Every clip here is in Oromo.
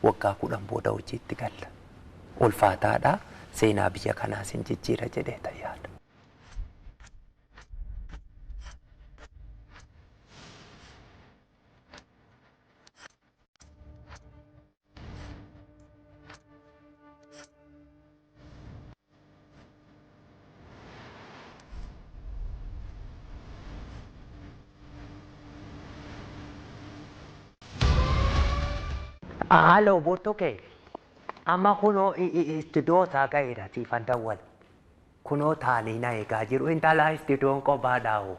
waggaa 10 booda hojiitti galla. Ulfaataadha seenaa biyya kanaa sin jijjiira jedhee tayyaadha. Halo Botoke, amma kuno istiidoo gaira tifan dawwal. Kuno taanii na eegaa jiru intala istiidoon kophaadhaawo.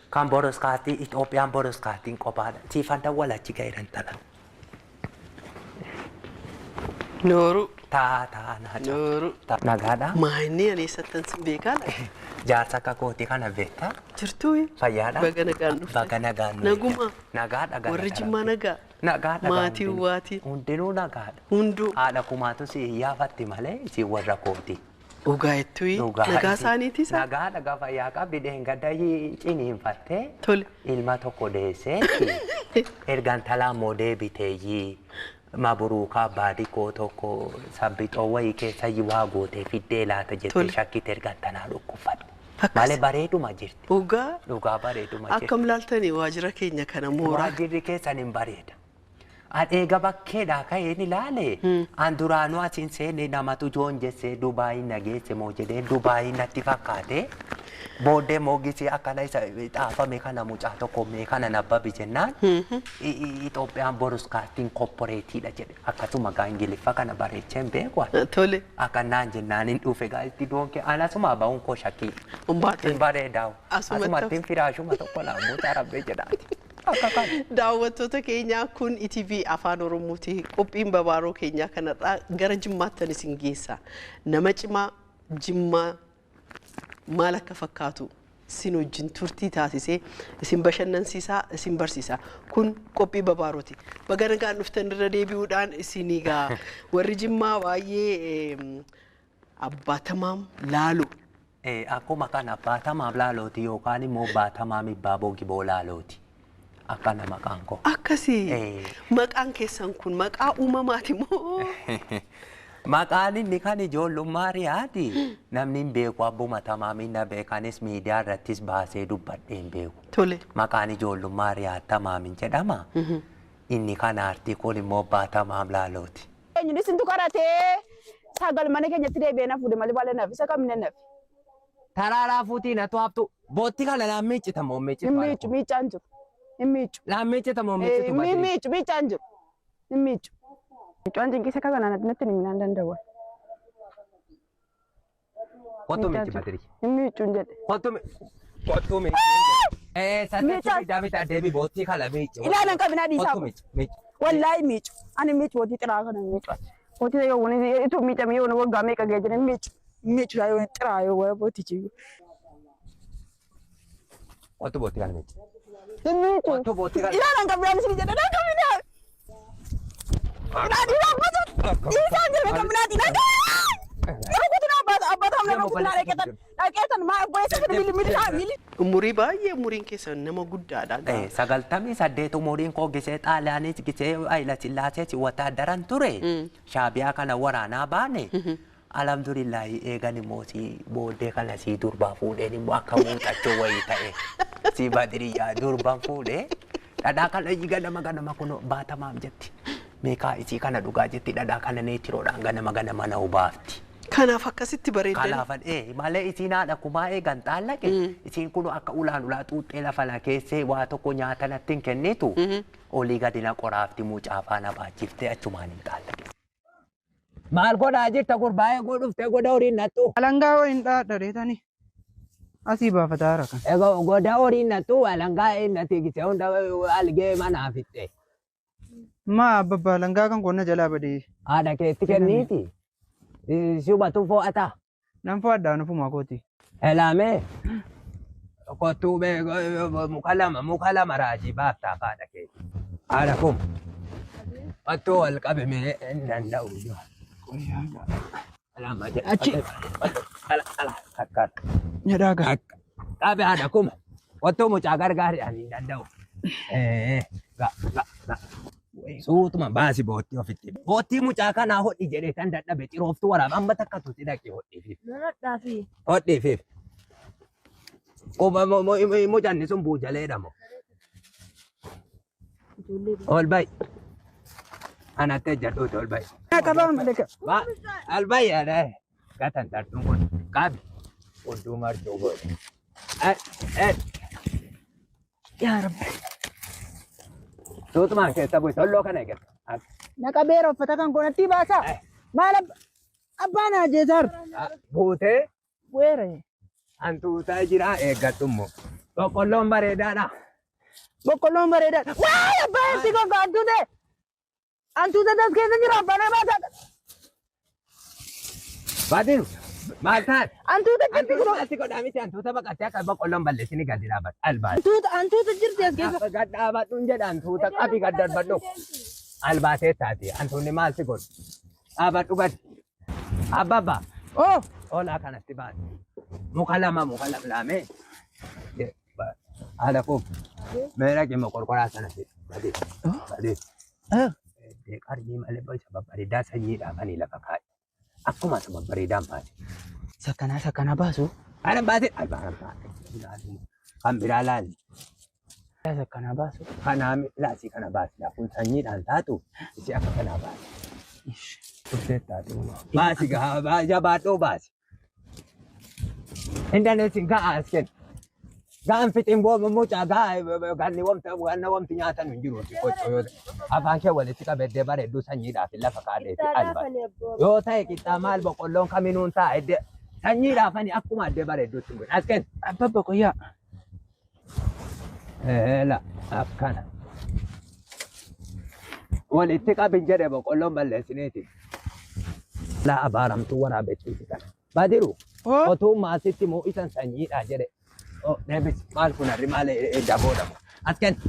Kan boroskaatti Itoophiyaan boroskaattiin kophaadha. Tifan dawwal achi gaira intala. Nooru. Taa Nooru. Nagaadha. Maanni ani sattan sin beekala. Jaarsa akka kooti kana beektaa? Jirtuu. Fayyaadha. Baga nagaan dhufte. Baga nagaan dhufte. Naguma. Nagaadha. Warri Jimmaa nagaa. Nagaadha. Maatii waatii. Hundinuu nagaadha. Hunduu. Haadha kumaatu si iyyaafatti malee si warra kooti. Dhugaa jettuu. Nagaa isaaniitis. Nagaadha gaafa yaa qabdi dheengadda ciniinfattee. Tole. Ilma tokko deessee ergaan talaa moo deebiteeyyii. Maburuukaa baadikoo tokko sabbixoo wayii keessa waa gootee fiddee laata jettee shakkite ergaan tanaa dhukkubfatte. Malee bareeduma jirti. Dhugaa bareeduma jirti. Akkam laaltanii waajjira keenya kana mooraa. Waajjirri keessan hin bareeda. Eega bakkeedhaa ka'een ilaale. An duraanuu asiin seenne namatu joon jessee Dubaayin nageesse moo jedhee Dubaayin natti fakkaate. Booddee moogisii akkana isa xaafame kana mucaa tokko mee kana nabbabi jennaan. Itoophiyaan boroskaattiin kopporeetiidha jedhe. Akkasuma gaa Ingiliffa kana bareecheen beeku. Tole. Akkanaan jennaan hin dhufe gaa itti doonke anasuma ba'uun koo shakkii. Hin bareedaa'u. Asumattiin firaashuma tokko naamota arabbee jedhaati. Daawwattoota keenyaa kun ETV Afaan Oromooti. Qophiin babaaroo keenyaa kanarraa gara Jimmaattan isin geessa. Nama cimaa Jimmaa maal akka fakkaatu isin wajjin turtii taasisee isin bashannansiisaa isin barsiisaa. Kun qophii babaarooti. Baga nagaan dhuftan irra deebi'uudhaan isinii gaa warri Jimmaa baay'ee abbaatamaam laalu. Akkuma kan abbaatamaam laalooti yookaan immoo baatamaam ibbaaboo giboo laalooti. Akkana maqaan koo. Akkasii. Maqaan keessan kun maqaa uumamaati moo? Maqaan inni kan ijoollummaa riyaati. Namni hin beeku abbuma tamaamiin na beekanis miidiyaa irrattis baasee dubbadhee hin beeku. Tole. Maqaan ijoollummaa riyaati tamaamiin jedhama. Inni kan aartii kun immoo abbaa tamaam laalooti. Eenyuun isintu qaratee sagal mana keenyatti deebi'ee na fuudhe malee baala nafi isa kamne nafi. Taraaraa fuutii na to'abtu bootti kana laan miicita moo miicita? Miicaan jiru. Miicu. Laan miicita moo miicitu badii? Miicaan jiru. Miicu. Miicuun jinqisa kana natti himinaan danda'u. Kottu miici badii. Miicuun jedhe. Kottu miici. Sassachi daamita deebii bootti kana miici. Ilaalan qabinaa dhiisaa. Wallaahi miicu. Ani miicu bootii xiraa kana miicu. Bootii yoo wani itu miicamee yoo waggaa meeqa ga'ee jiran miicu. Miicu yaa yoo xiraa yoo wayii bootii jiru. Kottu bootti kana miici. Miicu. Ilaalan qabinaa misiri jedhe naa qabinaa. Nadi lah macam insan je macam nadi nadi. Aku tu nak apa tahu nama aku nak rakyatan mak boleh sekali milih. Umurii baay'ee umuriin keessan nama guddaadha. Sagaltamii saddeet umuriin koo gisee xaaliyaanis gisee Hayila Sillaasee wataadaran ture. Shaabiyaa kana waraanaa baane. Alhamdulillahi eegani mootii booddee kana sii durbaa fuudheen immoo akka muuxachuu wayii ta'e. Si badiriyaa durbaan fuudhee. Dhadhaa kana ganama kun baatamaam jetti. Meeqa isii kana dhugaa jetti dhadhaa kana neetiroodhaan ganama na ubaafti. Kanaaf akkasitti bareedan. Kanaafan malee isiin haadha kumaa eegan xaallaqe isiin kun akka ulaan ulaa xuuxxee lafa na keessee waa tokko nyaata natti hin kennitu olii gadina qoraafti mucaa faana baachiftee achumaan hin xaallaqe. Maal godhaa jirta gurbaa'ee godhuftee goda horiin nattu. Alangaa horiin dhaadhareetanii asii baafataa rakan. Goda horiin nattu alangaa hin natti gisee hunda algee manaa fixxee. Ma abbaa alangaa kan qonna jalaa badee. Haadha keetti kenniiti. Shubatu fo'ata. Nan fo'adhaa nufumaa kooti. Elaamee. Kottuu muka lama raajii baaftaa haadha keetti. Haadha kun. Kottuu wal qabamee hin danda'u. Achi. Akka. Nyadaaga. Qabe haadha kuma. Kottuu mucaa gargaariidhaan hin danda'u. Suutuma baasi bootti ofitti. Bootti mucaa kanaa hodhi jedhee kan dadhabe cirooftu waraaba amma takka tuuti dhaqee hodhiifi. Hodhiifi. Mucanni sun buujaleedha moo? Ol bayi. Anatti jedhuuti ol bayi. Ol bayi yaadaa. Gatan tartuun kun qabi. Odduu martuu godhe. Yaa Rabbi. Suutumaan keessa bu'e tolloo kana eegale. Naqa beera uffata kan gonatti baasaa. Maal abbaan ajeesar? Buutee Weere. hantuutaa jira eeggadhummoo. Boqqolloon bareedaadha. Boqqolloon bareedaadha. Waay abbaan si gonga hantuute. Hantuute das keessa jira abbaan baasaa. Baatiru maal taate? Hantuute jirti kun. Asii godhaamiti hantuuta baqattee akka boqqolloon balleessini gadi dhaabadhu. Albaati. Hantuute jirti as keessa. Gad dhaabadhuun jedha hantuuta qabi gad darbadhu. Albaatee taati hantuunni maal si godhu? Dhaabadhu gadi. Abbabba. Oh. Olaa kanatti baate. Muka lamlaamee. Haala kuuf. Meera qimma qorqoraa sanatti. Badee. Qarmii malee babbareedaa sanyiidhaafanii lafa kaa'e. Akkuma sama bareedaan baate. Sakkanaa baasu. Ana baate albaan baate. Kan biraa laali. Sakkanaa baasu. Kanaa laasii kana baase. Kun sanyiidhaan taatu isi akka kanaa baase. Baasi jabaadhoo baasi. Indaneetiin ga'a as kenna. Ga'an fixiin mucaa ga'a ganna wamti nyaatan hin jiru. Afaan kee walitti qabeddee bareedduu sanyiidhaaf lafa kaadheetti alba. Yoo ta'e qixxaa maal boqqolloon kaminuun ta'a eddee sanyiidhaafani akkuma addee bareedduutti hin as kenna. Abbabba qoyyaa. Eela akkana. Walitti qabin jedhe boqqolloon balleessineeti. La abaaramtuu waraabbechuuti kana. Badiru otuu maasitti moo isan sanyiidha jedhe. Deebis maal kun harri maal daboodamu. As kenna.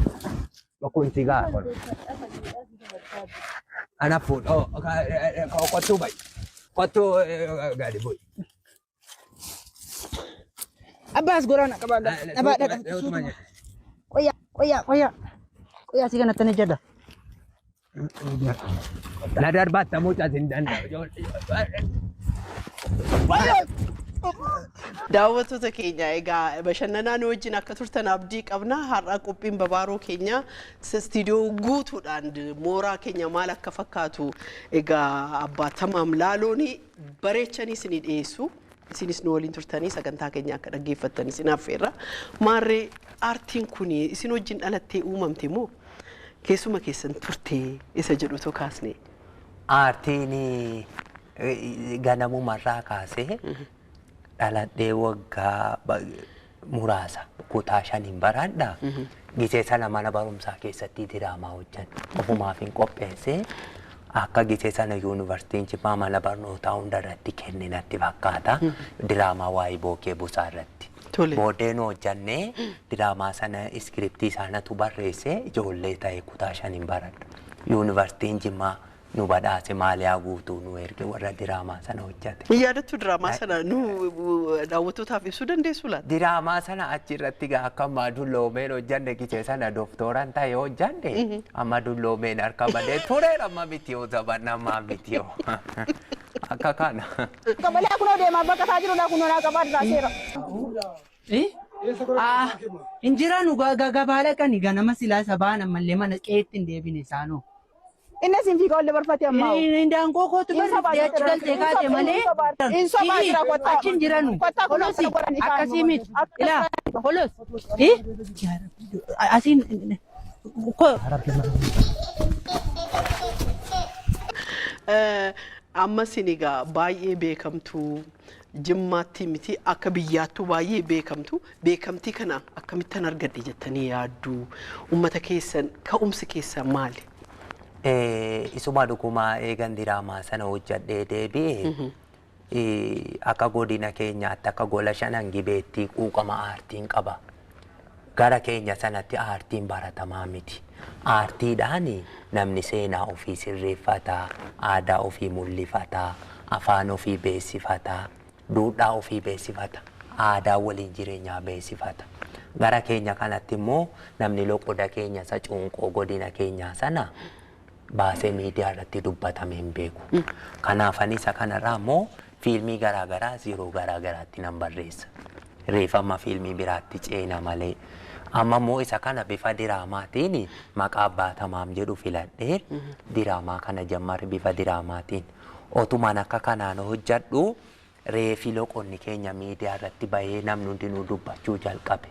Bokunti gaa kun. Ana fuudhoo kottuu bayi. Kottuu gadi bu'i. Abbaas goraana qabaadha. Qoyyaa si kanatti ni jedha. La darbatta mucaa sin danda'u. Daawwattoota keenya egaa bashannanaa nu wajjin akka turtan abdii qabna. Har'a qophiin babaaroo keenya istiidiyoo guutuudhaan mooraa keenya maal akka fakkaatu egaa abbaa tamaam laalooni bareechanii isinii dhiyeessu. Isinis nu waliin turtanii sagantaa keenya akka dhaggeeffattan isin affeerra. Maarree aartiin kun isin wajjin dhalattee uumamte moo keessuma keessan turtee isa jedhutu kaasne? Aartiin ganamumarraa kaasee dhaladhee waggaa muraasa kutaa 5 baradha. Gisee sana mana barumsaa keessatti diraamaa hojjan. Ofumaaf hin qopheessee akka gisee sana yuunivarsiitiin Jimmaa mana barnootaa hundarratti kenninatti fakkaata. Diraamaa waa'ee bookee busaa irratti. Booddeen hojjannee diraamaa sana iskiriptii isaanatu barreessee ijoollee ta'e kutaa 5 baradha. Yuunivarsiitiin Jimmaa nu badhaase maaliyaa guutuu nu erge warra diraamaa sana hojjate. Ni yaadattu diraamaa sana nu daawwattootaaf ibsuu dandeessu laata? Diraamaa sana achirratti akka amma dulloomeen hojjanne gisee sana doktooran ta'e hojjanne amma dulloomeen harka badee tureera amma mitiyoo zabannamaa mitiyoo. Akka kana. Qabalee kunoo deemaa bakka isaa jirudha kunoo naa qabaa diraaseera. Injiraan gabaala kan ganama silaa sabaan ammallee mana qeetti hin deebine isaanoo. Innis hin fiigaa ollee barfate ammaa. Indaan kootu barfate achi galtee kaate malee. Insobaa jira kottaa. Achin jiranu. Holosi akkasii miti. Ilaa holos. Asiin. Amma sinigaa baay'ee beekamtu Jimmaatti miti akka biyyaattuu baay'ee beekamtu beekamtii kana akkamittan argadde jettanii yaaddu uummata keessan ka'umsi keessan maali? Isuma dhugumaa eegan diraamaa sana hojjadhee deebi'ee akka godina keenyaatti akka gola shanan gibeetti quuqama aartiin qaba. Gara keenya sanatti aartiin baratamaa miti. Aartiidhaan namni seenaa ofii sirreeffata, aadaa ofii mul'ifata, afaan ofii beeksifata, duudhaa ofii beeksifata, aadaa waliin jireenyaa beeksifata. Gara keenya kanatti immoo namni loqoda keenya isa cuunqoo godina keenyaa sana baasee miidiyaa irratti dubbatame hin beeku. Kanaaf ani isa kanarraa immoo fiilmii garaagaraa yeroo garaagaraatti nan barreessa. Reeffama fiilmii biraatti ceena malee. Amma immoo isa kana bifa diraamaatiin maqaa baatamaam jedhu filadhee diraamaa kana jammari bifa diraamaatiin. Otumaan akka kanaan hojjedhu reefi loqonni keenya miidiyaa irratti bahee namni hundinuu dubbachuu jalqabe.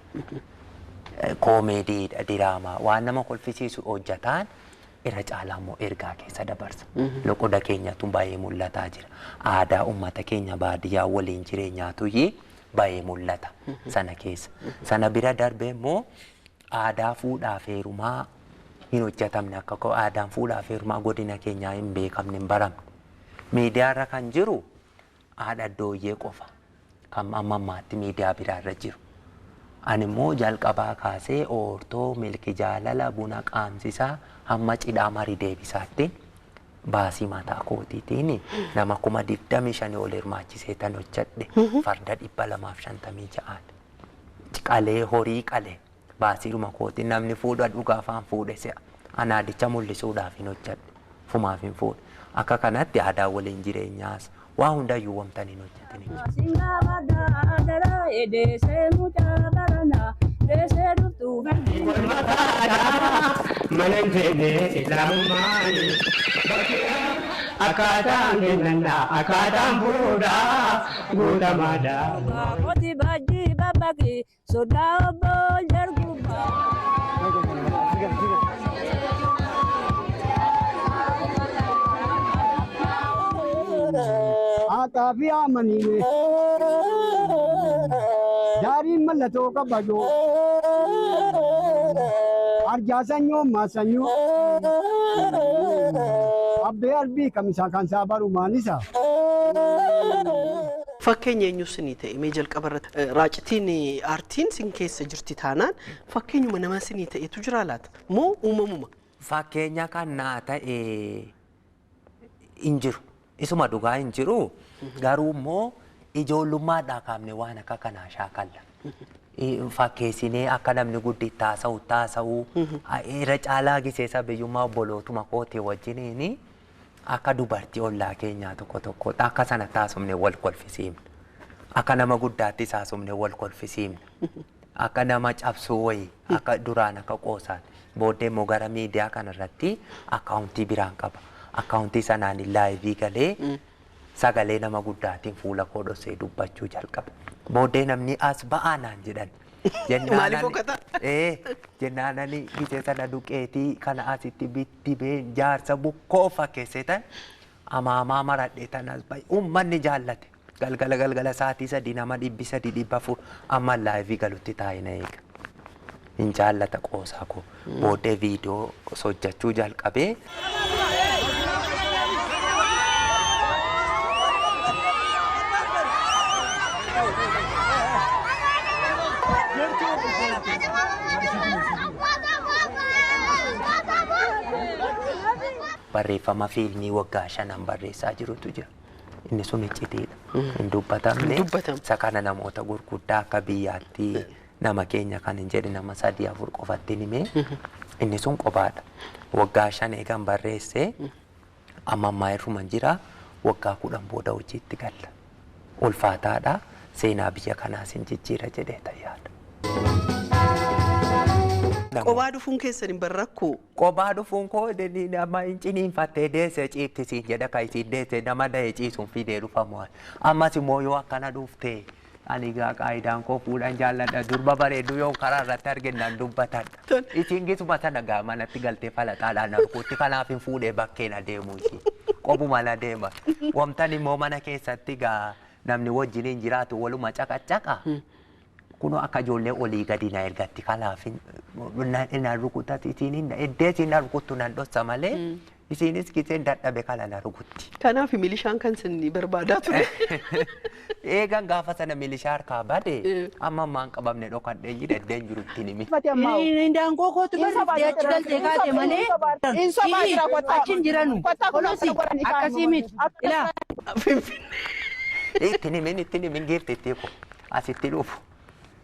Koomeedii diraamaa waan nama kolfisiisu hojjetaan irra caalaa immoo ergaa keessa dabarsa. Loqoda keenyatu baay'ee mul'ataa jira. Aadaa uummata keenya baadiyyaa waliin jireenyaatu baay'ee mul'ata sana keessa. Sana bira darbee immoo aadaa fuudhaa fi heerumaa hin hojjetamne akka aadaan fuudhaa fi heerumaa godina keenyaa hin beekamne hin baramne. Miidiyaa irra kan jiru haadha dooyyee qofa kan amma ammaatti miidiyaa biraa irra jiru. Ani immoo jalqabaa kaasee oortoo milki jaalala buna qaamsisaa hamma cidhaa marii deebisaatti baasii mataa kootiitiin nama 25,000 ol hirmaachisee tan hojjedhe farda 256 qalee horii qalee baasiiruma kootiin namni fuudha dhugaa afaan fuudhe se'a anaadicha mul'isuudhaaf hin hojjedhe fumaaf hin fuudhe akka kanatti aadaa waliin jireenyaas waa hundayyuu wamtan hin hojjetini. Akadang nanda, akadang buda, buda mada. Koti baji babaki, sudah boleh gubah. Tapi amani me, dari malato ka bajo, arjasanyo masanyo, abbe albi kamisakan sabaru manisa. Fakkeenya eenyuusinii ta'e mee jalqabarratti raacitiin aartiin sin keessa jirti taanaan fakkeenyuma nama sinii ta'etu jira laata moo uumamuma? Fakkeenya kan naa ta'e hin jiru. Isuma dhugaa hin jiru. Garuu immoo ijoollummaadhaa kaafne waan akka kanaa shaakalla. Fakkeessinee akka namni guddi taasa'u irra caalaa giseessa biyyummaa obbolootuma kootee wajjiniini akka dubartii ollaa keenyaa tokko akka sana taasumne wal kolfisiimne. Akka nama guddaatti taasumne wal kolfisiimne. Akka nama cabsuu wayii akka duraan akka qoosaan booddee immoo gara miidiyaa kanarratti akkaawuntii biraan qaba. Akkaawuntii sanaan laayivii galee sagalee nama guddaatiin fuula koo dhossee dubbachuu jalqabe. Booddee namni as ba'aa naan jedhan. Maaliif hokkata? Jennaanani gisee sana duqeetii kana asitti dibee jaarsa bukkoo fakkeessee ta'e amaamaa maradhee tanas baay'ee uummanni jaallate. Galgala sa'aatii 3 nama 300 amma laayivii galutti taa'ina eega. Hin jaallata qoosaa koo. Booddee viidiyoo hojjechuu jalqabee. Barreeffama fiilmii waggaa 5 barreessaa jirutu jira. Inni sun iccitiidha. Hin dubbatamne. Isa kana namoota gurguddaa akka biyyaatti nama keenya kan hin jedhe nama 3-4 qofatti himee inni sun qobaadha. Waggaa 5 eegan barreessee amma ammaa irruman jira waggaa 10 booda hojiitti galla. Ulfaataadha. Seenaa biyya kanaas hin jijjiira jedhee tayyaadha. Qobaa dhufuun keessan hin barrakkoo? Qobaa dhufuun koo nama hin ciniinfattee deessee ciiftisiin jedha kan isiin deessee nama da'ee ciisuun fidee dhufamu. Ammas immoo yoo akkana dhuftee ani egaa qaayidaan koo fuudhan jaalladha durba bareedu yoo karaa irratti arginnan dubbatadha. Isiin gisuma sana gaa manatti galtee falaxaadhaan arguutti kanaaf hin fuudhee bakkeen adeemu ishee. Qobuma na deema. Wamtan immoo mana keessatti gaa namni wajjiniin jiraatu waluma caqacaqa. Kuno akka ijoollee olii gadi na ergatti kanaaf na rukutatti isiin eddeesiin na rukuttu nan dhossa malee isiinis giseen dadhabe kana na rukutti. Kanaaf milishaan kan sin barbaadaa ture. Eegan gaafa sana milishaa harkaa bade amma ammaan qabamne dhokadhee jireddeen jirutti nimi. Daangoo kootu achi galtee kaate malee achiin jiranu. Kolosi akkasii miti. Ilaa. Itti nimin geeftettee ko asitti dhufu.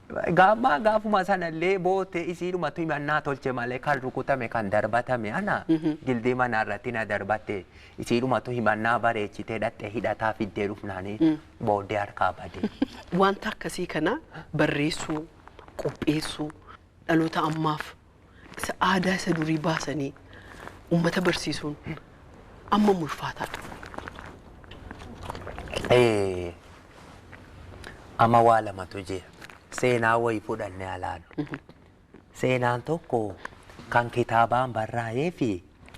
Gaammaa gaafuma sanallee boote isiidhumatu himannaa tolche malee kan rukutame kan darbatame ana gildii manaa irratti na darbate isiidhumatu himannaa bareechitee dhattee hidhataa fiddee dhufnaanii booddee harkaa bade. Wanta akkasii kana barreessuu, qopheessuu, dhaloota ammaaf isa aadaa isa durii baasanii uummata barsiisuun amma ulfaataadha. Amma waa lamatu jira. Seenaa wayii fudhannee alaallu. Seenaan tokko kan kitaabaan barraa'ee fi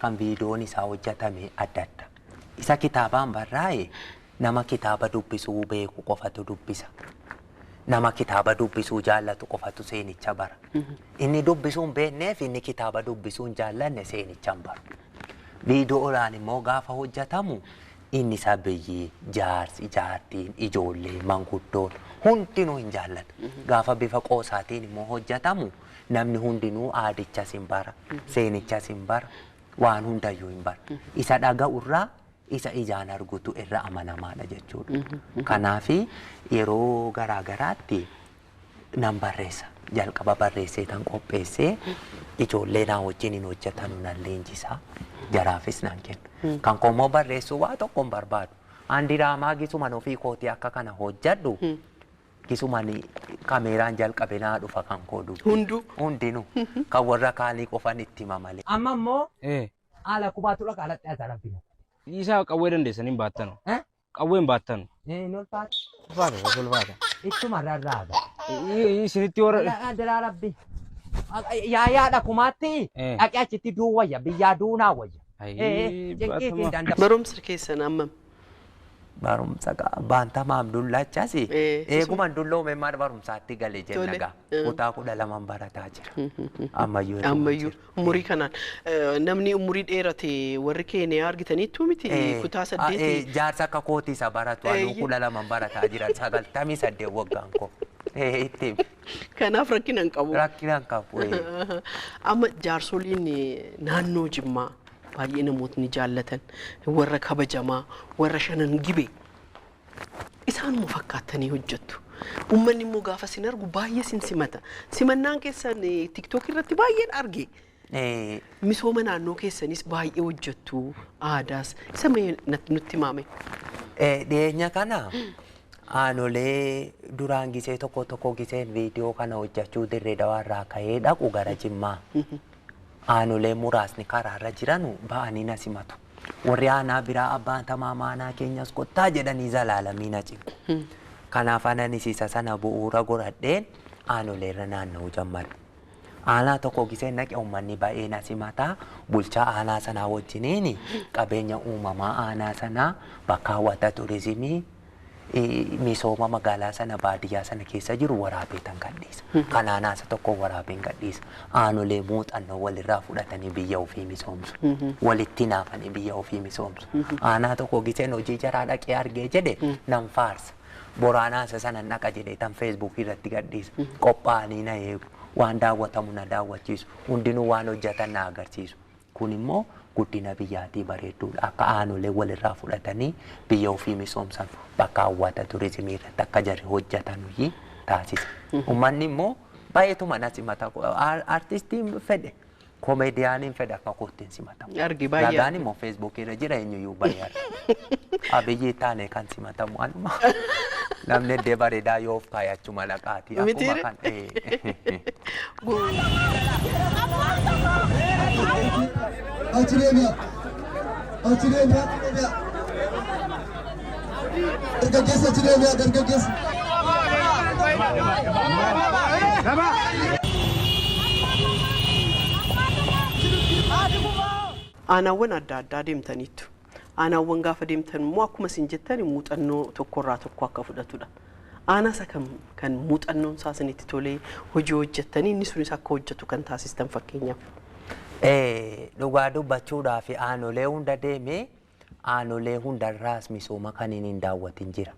kan viidiyoon isaa hojjetame adda adda. Isa kitaabaan barraa'e nama kitaaba dubbisuu beeku qofatu dubbisa. Nama kitaaba dubbisuu jaallatu qofatu seenicha bara. Inni dubbisuun beeknee fi inni kitaaba dubbisuun jaallanne seenicha hin baru. Viidiyoodhaan immoo gaafa hojjetamu inni sabayyii jaarsi jaartiin ijoollee manguddoon hundinuu hin jaallatu. Gaafa bifa qoosaatiin immoo hojjetamu namni hundinuu aadichas hin bara, seenichas hin bara, waan hundayyuu hin bara. Isa dhaga'urraa isa ijaan argutu irra amanamaadha jechuudha. Kanaafi yeroo garaagaraatti nan barreessa. Jalqaba barreessee tan qopheessee ijoollee naa wajjin hin hojjetanu nan leenjisaa. Jaraafis nan kennu. Kan koommoo barreessuu waa tokko hin barbaadu. Andi diraamaa gisuman ofii kootii akka kana hojjedhu gisumani kaameeraan jalqabe naa dhufa kan koodu. Hundinuu kan warra kaanii qofan itti hima malee. Amma immoo haala kubaatu dhaqa alatti asarabbiina. Isa qawwee dandeessanii hin baattanu. Qawwee hin baattanu. Nolfaata. Ulfaata. Ittuma rarraaba. Isinitti warra. Adiraa rabbi. Yaada kumaatti dhaqee achitti duu wayya biyyaa duunaa wayya. Barumsa keessan ammam? Barumsa baantamaam dullachas eeguman dulloome maal barumsaatti galee jennagaa kutaa 12 barataa jira. Ammayyuu umurii kanaan namni umurii dheerate warri keenya argitaniittu miti kutaa 8. Jaarsa akka kootii isa baratu anuu 12 barataa jira 98 waggaan koo. Kanaaf rakkinaan qabu. Rakkinaan qabu. Amma jaarsoliin naannoo Jimmaa baay'ee namootni jaallatan warra kabajamaa warra shanan gibe isaanuma fakkaatanii hojjettu. Uummanni immoo gaafa sin argu baay'ee sin simata. Simannaan keessan TikTok irratti baay'een arge. Misooma naannoo keessanis baay'ee hojjettu aadaas isa nutti himame. Dhiyeenya kana aanolee duraan gisee tokko giseen viidiyoo kana hojjechuu dirree dawaarraa ka'ee dhaqu gara Jimmaa. Aanolee muraasni karaarra jiranu ba'anii na simatu. Warri aanaa biraa abbaan tamaamaanaa keenyas kottaa jedhanii zalaalamii na cimu. Kanaaf ananis isa sana bu'uura godhadheen aanoleerra naanna'uu jammadu. Aanaa tokko giseen naqe uummanni baay'ee na simataa bulchaa aanaa sanaa wajjiniin qabeenya uumamaa aanaa sanaa bakka hawwata turizimii misooma magaalaa sana baadiyyaa sana keessa jiru waraabeetan gadhiisa. Kan aanaasa tokko waraabeen gadhiisa. Aanolee muuxannoo walirraa fudhatanii biyya ofii misoomsu. Walitti naafanii biyya ofii misoomsu. Aanaa tokko giseen hojii jaraa dhaqee argee jedhe nan faarsa. Boraanaasa sana naqa jedhee tan feesbuukii irratti gadhiisa. Qophaa'anii na eegu. Waan daawwatamu na daawwachiisu. Hundinuu waan hojjetan na agarsiisu. Kun immoo guddina biyyaatii bareedduudha. Akka aanolee walirraa fudhatanii biyya ofii misoomsan bakka hawwata turizimii irratti akka jarri hojjetan taasisa. Uummanni immoo baay'eetuma na simata. Artistiin fedhe komeediyaaniin fedhe akka kootiin simatamu. Ragaan immoo feesbuukii irra jira eenyuyyuu baay'aadha. Abiyyi taane kan simatamu anuma. Namni iddoo bareedaa yoo of kaayachuu malaqaati. Akkuma kan Acilenia. Dargaggeessa Acilenia, dargaggeessa. Aanaawwan adda addaa deemtaniittu. Aanaawwan gaafa deemtan immoo akkuma isin jettan muuxannoo tokkorraa tokko akka fudhatudha. Aanasa kan muuxannoon isaa isinitti tolee hojii hojjettanii inni sunis akka hojjetu kan taasistan fakkeenyaaf. Dhugaa dubbachuudhaaf aanolee hunda deemee aanolee hundarraas misooma kan hin daawwatin jira.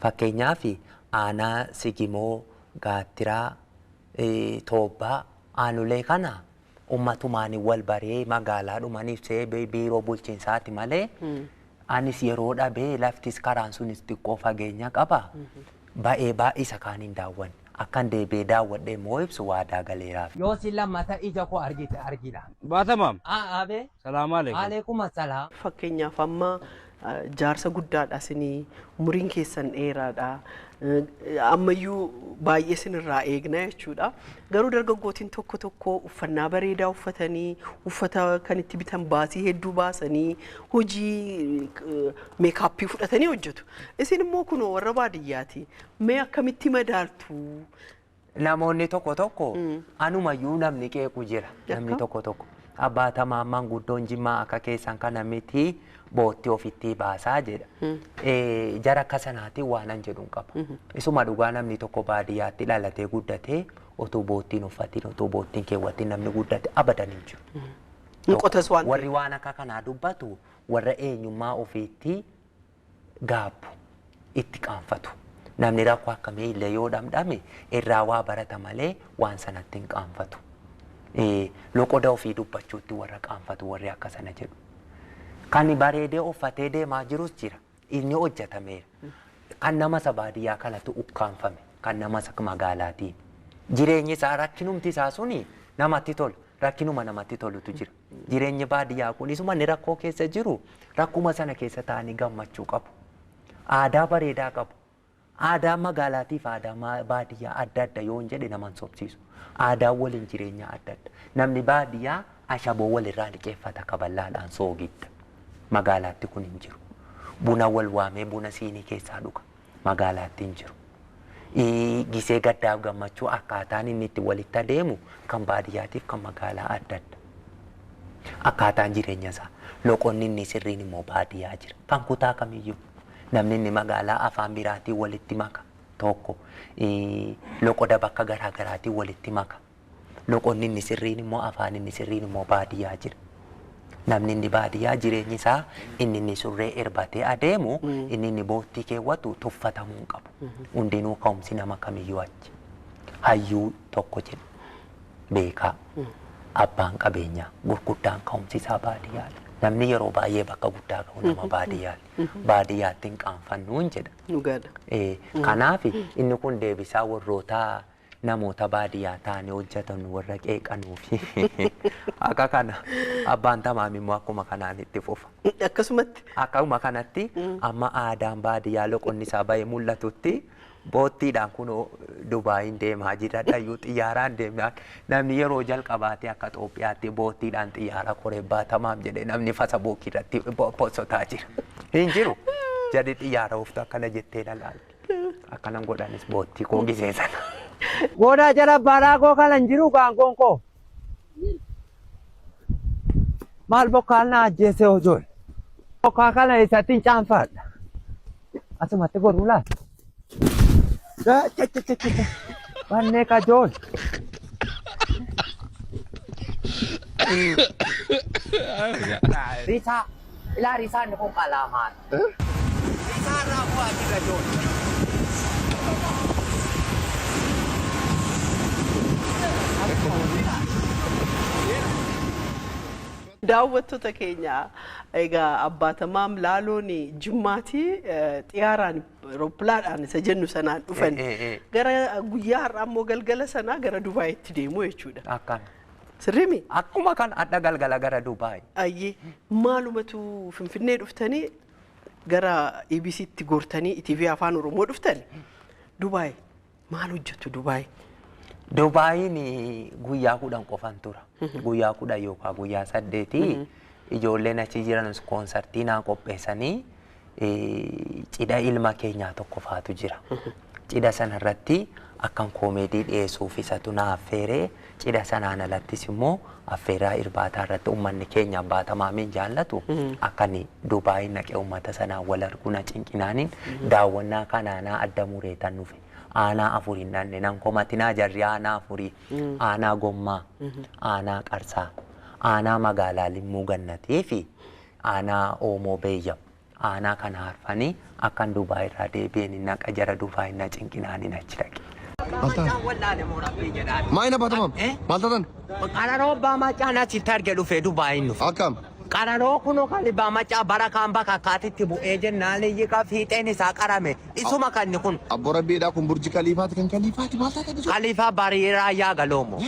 Fakkeenyaaf aanaa Sigimoo, Gaattiraa, Toobbaa aanolee kana ummatumaan wal baree magaalaa dhumaniif seebee biiroo bulchiinsaati malee anis yeroo dhabee laftis karaan sunis xiqqoo fageenya qaba. Baay'ee isa kaan hin daawwanne. akkan deebi'ee daawwadhee immoo ibsu waadaa galeeraaf. Yoo si lammata ija koo argita. Baatamaam. Abee. Salaamu alaikum. Aleekuma salaam. Fakkeenyaaf amma jaarsa guddaadha isinii umuriin keessan dheeraadha. Ammayyuu baay'ee isinirraa eegna jechuudha. Garuu dargaggootiin tokko tokko uffannaa bareedaa uffatanii uffata kan itti bitan baasii hedduu baasanii hojii meekaappii fudhatanii hojjetu. Isin immoo kunoo warra baadiyyaati. Mee akkamitti madaaltu? Namoonni tokko tokko anumayyuu namni qeequ jira. Namni tokko tokko abbaata maammaan guddoon Jimmaa akka keessan kana miti bootti ofitti baasaa jedha. Jara akka sanaatiin waanan jedhuun qaba. Isuma dhugaa namni tokko baadiyyaatti dhalatee guddatee otoo boottiin uffatiin otoo boottiin keewwatiin namni guddate abadan hin jiru. Warri waan akka kanaa dubbatu warra eenyummaa ofiitti gaabbu itti qaanfatu. Namni rakkoo akkamii illee yoo dhamdhame irraa waa barata malee waan sanatti hin qaanfatu. Loqoda ofii dubbachuutti warra qaanfatu warri akka sana jedhu. Kan bareedee uffatee deemaa jirus jira. Inni hojjetameera. Kan nama baadiyyaa kanatu ukkaanfame. Kan nama magaalaatiin. Jireenyi isaa rakkinumti isaa suni namatti tola. Rakkinuma namatti tolutu jira. Jireenyi baadiyyaa kun isuma inni rakkoo keessa jiru rakkuma sana keessa taa'anii gammachuu qabu. Aadaa bareedaa qabu. Aadaa magaalaatiif aadaa baadiyyaa adda adda yoo hin jedhe naman sobsiisu. Aadaa waliin jireenya adda adda. Namni baadiyyaa ashaboo walirraa liqeeffata kaballaadhaan soogidda. Magaalaatti kun hin jiru. Buna wal waamee buna siinii keessaa dhuga. Magaalaatti hin jiru. Gisee gaddaaf gammachuu akkaataan inni itti walitti adeemu kan baadiyyaatiif kan magaalaa adda adda. Akkaataan jireenya isaa. Loqonni inni sirriin immoo baadiyyaa jira. Kan kutaa kamiyyuu. Namni inni magaalaa afaan biraatiin walitti maka tokko. Loqoda bakka garaa garaatiin walitti maka. Loqonni inni sirriin immoo afaan inni sirriin immoo baadiyyaa jira. Namni inni baadiyyaa jireenyi isaa inni surree erbatee adeemu inni boottii keewwatu tuffatamuu hin qabu. Hundinuu ka'umsi nama kamiyyuu achi. Hayyuu tokko jedhu beekaa abbaan qabeenyaa gurguddaan ka'umsi isaa baadiyyaadha. Namni yeroo baay'ee bakka guddaa qabu nama baadiyyaadha. Baadiyyaatti hin qaanfannuun jedha. Kanaaf inni kun deebisaa warroota namoota baadiyyaa ta'anii hojjetan warra qeeqanuu fi akka kana abbaan tamaam immoo akkuma kanaan itti fufa. Akkasuma kanatti amma aadaan baadiyyaa loqonni isaa bahee mul'atutti boottiidhaan kun Dubaayin deemaa jira dhayyuu xiyyaaraan deemaa namni yeroo jalqabaatee akka Itoophiyaatti boottiidhaan xiyyaara koreebbaa tamaam jedhee namni fasa bookii irratti posotaa jira. Hin jiru jadi xiyyaara uftu akkana jettee dhalaal. Akkanan godhanis boottii koo giseessan. Goda jala baraa koo kanan jiru gaangoon koo. Maal bokkaan na ajjeese hojool. Bokkaa kana isatti hin caanfadha. Asumatti godhuu laata? Bannee kajool. Risaa ilaa risaan kun qalaamaan. Risaa irraa bu'aa jira jool. Daawwattoota keenya egaa abbaatamaam laaloon Jimmaatti xiyyaaraan rooppilaadhaan isa jennu sanaan dhufan gara guyyaa har'aa immoo galgala sanaa gara Dubaayitti deemu jechuudha. Akkana. Sirriimi? Akkuma kan adda galgala gara Dubaayi. Ayyee maalumatu Finfinnee dhuftanii gara EBC'tti gortanii ETV Afaan Oromoo dhuftani. Dubaayi maal hojjettu Dubaayi? Dubaayin guyyaa 10 qofan tura. Guyyaa 10 yookaan guyyaa 8 ijoolleen achi jiran koonsartii naa qopheessanii cidha ilma keenyaa tokko faatu jira. Cidha sanarratti akkan koomeedii dhiyeessuuf isatu na affeeree cidha sanaan alattis immoo affeeraa irbaataa irratti uummanni keenya abbaatamaamiin jaallatu akkani Dubaayin naqee uummata sanaan wal arguuna cinqinaaniin daawwannaa kanaanaa adda mureetan nufe. Aanaa afurii nanne nan komatinaa jarri aanaa afurii aanaa gommaa aanaa qarsaa aanaa magaalaa limmuu gannatee fi aanaa oomoo beeyyam aanaa kana harfanii akkan Dubaay irraa deebi'een naqa jara Dubaay na cinqinaaniin achi dhaqe. Maayina Baatamam maal taatan? Ana roobaa macaanaa sitti arge dhufee Dubaayin dhufe. Akkam? Qararoo kunoo kan dhibbaa macaa bara kaan bakka akkaatitti bu'ee jennaan iyyika fiixeen isaa qarame. Isuma kan kun. Abbo Rabbiidhaa kun burji Kaliifaati kan Kaliifaati maal taate bisu? Kaliifaa bariiraa yaa galoomo.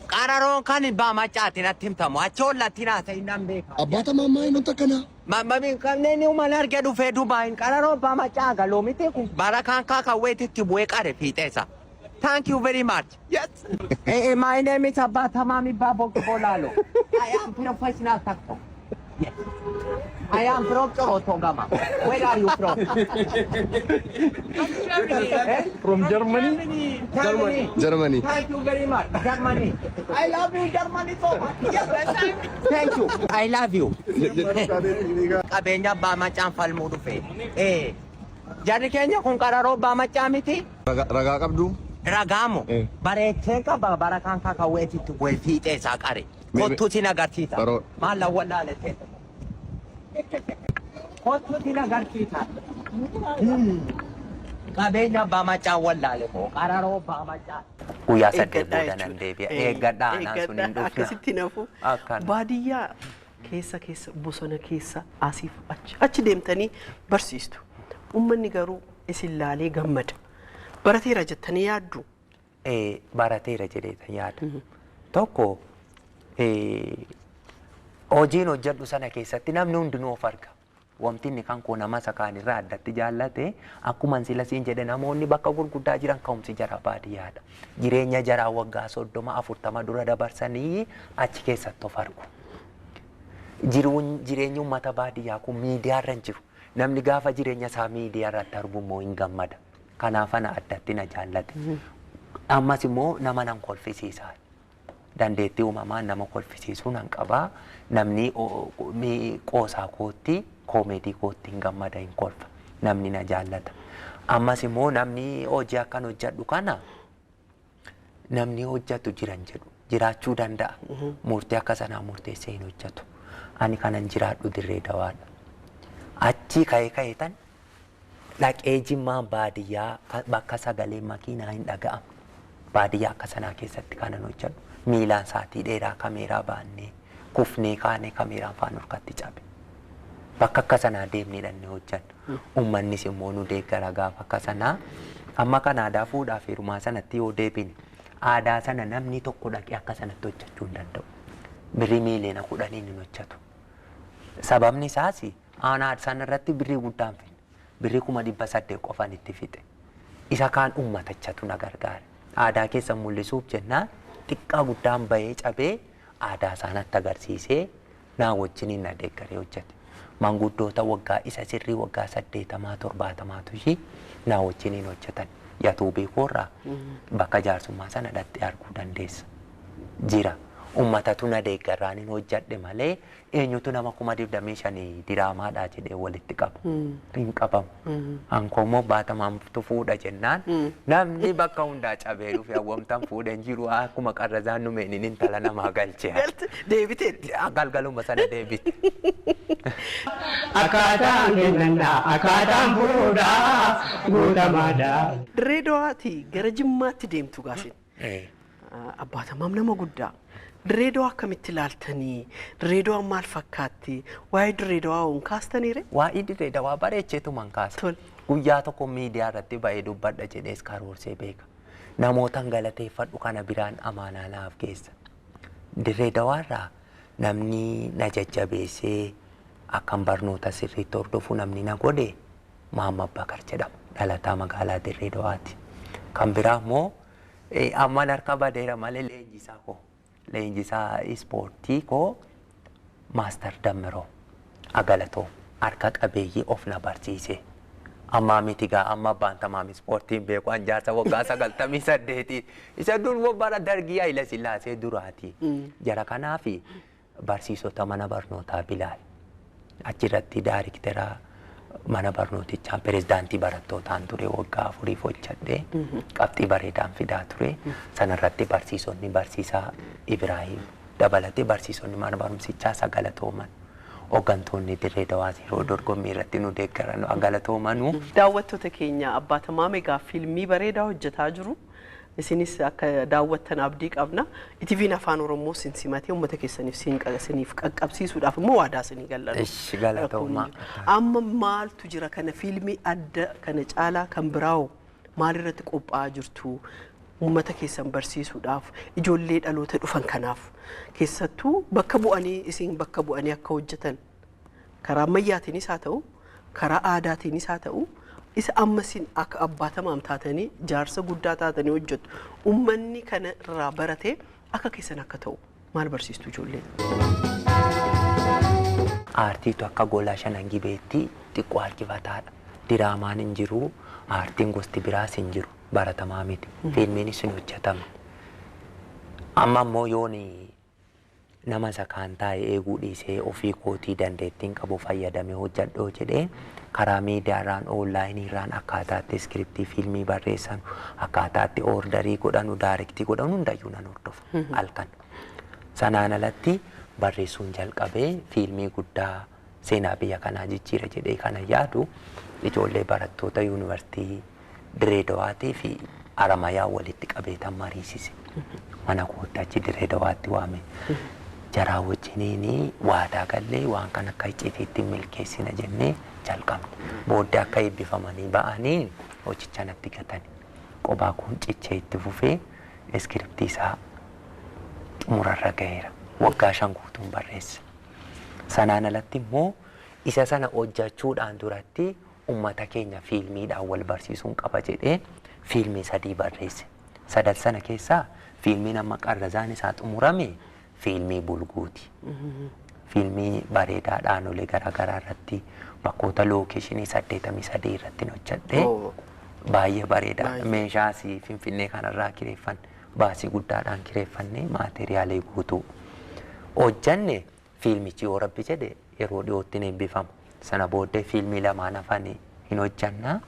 Qararoon kan dhibbaa macaati natti himtamu achi ollatti naa ta'in nan beeka. Abbaata maammaa hin takkanaa. Mammamin kanneen uuman arge dhufee Dubaay qararoon dhibbaa macaa galoomiti kun bara kaan kaawweetitti bu'ee qare fiixeessa. Thank you very much. Yes. My name is Abata Mami Babo Bolalo. I am professional actor. Yes. I am from Chorotogama. Where are you from? From Germany. Germany. Thank you very much. Germany. I love you, Germany so much. Yes. Thank you. I love you. Kabenya Bama Champal Mudufe. Jarri keenya kun qararoo dhibbaa macaa miti. Ragaa qabdu. Ragamo. Bareechee qaba bara kaan kaawweetitti bu'ee fiixee isaa qare. Kottuuti nagarsiisa. Maal lawwallaale ta'e. Kottuuti nagarsiisa. Qabeenya dhibbaa macaa wallaale moo qararoo dhibbaa macaa. Guyyaa saddeet booda nan deebi'a. Eeggadhaa anaan sun hin dhufna. Akkasitti nafu baadiyyaa keessa bosona keessa asiif achi deemtanii barsiistu. Uummanni garuu isin laalee gammada. Barateera jettanii yaaddu? Barateera jedheetan yaada. Tokko hojiin hojjedhu sana keessatti namni hundinuu of arga. Wanti inni kan koo nama sakaan irraa addatti jaallate akkuma sila siin jedhe namoonni bakka gurguddaa jiran ka'umsi jara baadiyyaadha. Jireenya jaraa waggaa 30-40 dura dabarsanii achi keessatti of argu. Jireenyi uummata baadiyyaa kun miidiyaarra hin jiru. Namni gaafa jireenya isaa miidiyaa irratti argu immoo hin gammada. Kanaaf ana addatti na jaallate. Ammas immoo nama nan kolfisiisa. Dandeettii uumamaan nama kolfisiisuu nan qabaa. Namni qoosaa kootti koomeedii kootti hin gammada hin kolfa. Namni na jaallata. Ammas immoo namni hojii akkan hojjedhu kana namni hojjetu jiran jedhu jiraachuu danda'a. Murtee akka sanaa murteessee hin hojjetu. Ani kanan jiraadhu Dirree Dawaadha. Achi ka'ee tan dhaqee Jimmaan baadiyyaa bakka sagalee makiinaa hin dhaga'amu. Baadiyyaa akka sanaa keessatti kanan hojjedhu. Miilaan saatii dheeraa kameeraa baannee kufnee kaanee kameeraan faan harkatti cabe. Bakka akka sanaa deemnee dhannee hojjennu. Uummannis immoo nu deeggara gaafa akka sanaa. Amma kan aadaa fuudhaaf heerumaa sanatti yoo deebine aadaa sana namni tokko dhaqee akka sanatti hojjechuu hin danda'u. Birrii miiliyoona 10 hin hojjetu. Sababni isaas aanaa sanarratti birrii guddaan finne. Birrii 800 qofan itti fixe. Isa kaan uummatachatu na gargaare. Aadaa keessa mul'isuuf jennaan xiqqaa guddaan bahee cabee aadaa sanatti agarsiisee naa wajjin na deeggaree hojjete. Manguddoota waggaa isa sirrii waggaa 80-70 ishii naa wajjin hojjetan. Yatuubii koorraa bakka jaarsummaa sana dhatti arguu dandeessa. Jira. Uummatatu na deeggaraan hin hojjedhe malee eenyutu nama 25,000 diraamaadhaa jedhee walitti qaba. Hin qabamu. Hankoommoo baatamaamtu fuudha jennaan namni bakka hundaa cabee dhufe hawwamtan fuudhan jiru akkuma qarrazaan numeen intala namaa galchee. Deebiteetti. Galgaluma sana deebite. Akkaataan kennannaa akkaataan fuudhaa guutamaadhaa. Dirree Dawaati gara Jimmaatti deemtu gaasin. Abbaatamaam nama guddaa. Dirree Dawaa akkamitti ilaaltanii? Dirree Dawaa maal fakkaatti? Waa'ee Dirree Dawaa hoon kaastaniire? Waa'ee Dirree Dawaa bareecheetuman kaasa. Guyyaa tokko miidiyaa irratti ba'ee dubbadha jedhees karoorsee beeka. Namootan galateeffadhu kana biraan amaanaa naaf keessa. Dirree Dawaarraa namni na jajjabeessee akkan barnoota sirriitti hordofu namni na godhe Mahammad Bakar jedhama. Dhalataa magaalaa Dirree Dawaati. Kan biraa immoo amman harka badeera malee leenjisaa koo. Leenjisaa ispoortii koo Maaster Dammiroo Agalatoo harka qabeeyyii of na barsiise. Amma miti gaa amma baantamaam ispoortiin beeku anjaarsa waggaa 98 isa dur bara dargii Hayila Sillaasee duraati. Jara kanaafi barsiisota mana barnootaa Bilaal achirratti daariktera mana barnootichaan pirezidaantii barattootaan ture waggaa 4 hojjedhee qabxii bareedaan fidaa ture. Sanarratti barsiisonni barsiisaa Ibrahim dabalatee barsiisonni mana barumsichaa Galatooman. Hooggantoonni Dirree Dawaas yeroo dorgommii irratti nu deeggaran Galatoomanuu. Daawwattoota keenya Abbaatamaam egaa fiilmii bareedaa hojjetaa jiru. isinis akka daawwattan abdii qabna. ETV'n Afaan Oromoo sinsimatee uummata keessaniif qaqqabsiisuudhaaf immoo waadaa isinii galladhu. Ishi galatoomaa. Amma maaltu jira kana fiilmii adda kana caalaa kan biraa'u maalirratti qophaa'aa jirtu? Uummata keessan barsiisuudhaaf ijoollee dhaloota dhufan kanaaf keessattuu bakka bu'anii isin bakka bu'anii akka hojjetan karaa ammayyaatiinis haa ta'u karaa aadaatiinis haa ta'u isa ammasin akka abbaatamaam taatanii jaarsa guddaa taatanii hojjetu uummanni kana irraa baratee akka keessan akka ta'u maal barsiistu ijoollee? Aartiitu akka gola shanan gibeetti xiqqoo harkifataadha. Diraamaan hin jiru, aartiin gosti biraas hin jiru. Baratamaa miti. Fiilmiinis hin hojjetama. Amma immoo yoon nama isa kaan taa'ee eeguu dhiisee ofii kootii dandeettiin qabu fayyadamee hojjedhoo jedhee karaa miidiyaarraan oonlaayiniirraan akkaataatti iskiriptii fiilmii barreessan akkaataatti oordarii godhanu daayirektii godhanu hundayyuu nan hordofa halkan. Sanaan alatti barreessuun jalqabee fiilmii guddaa seenaa biyya kanaa jijjiira jedhee kana yaadu ijoollee barattoota yuunivarsiitii Direedawaatii fi Aramayaa walitti qabeetan mariisise. Mana koottachi Direedawaatti waame. Jaraa wajjiniin waadaa gallee waan kan akka icciitiitti milkeessina jennee jalqabne. Booddee akka eebbifamanii ba'anii hojicha natti gatani. Qophaa kun cichee itti fufee iskiriptii isaa xumurarra gaheera. Waggaa 5 guutuun barreesse. Sanaan alatti immoo isa sana hojjechuudhaan duratti ummata keenya fiilmiidhaan wal barsiisuun qaba jedhee fiilmii 3 barreesse. 3 sana keessaa fiilmiin amma qarrazaan isaa xumurame fiilmii bulguuti. Fiilmii bareedaa dhaanolee garaagaraa irratti bakkoota lookeeshinii 83 irratti hojjedhee baay'ee bareedaa meeshaas Finfinnee kanarraa kireeffan baasii guddaadhaan kireeffannee maateriyaalii guutuu hojjanne fiilmichi yoo rabbi jedhe yeroo dhiyootti ni eebbifama. Sana booddee fiilmii lamaan hafan hin hojjanna.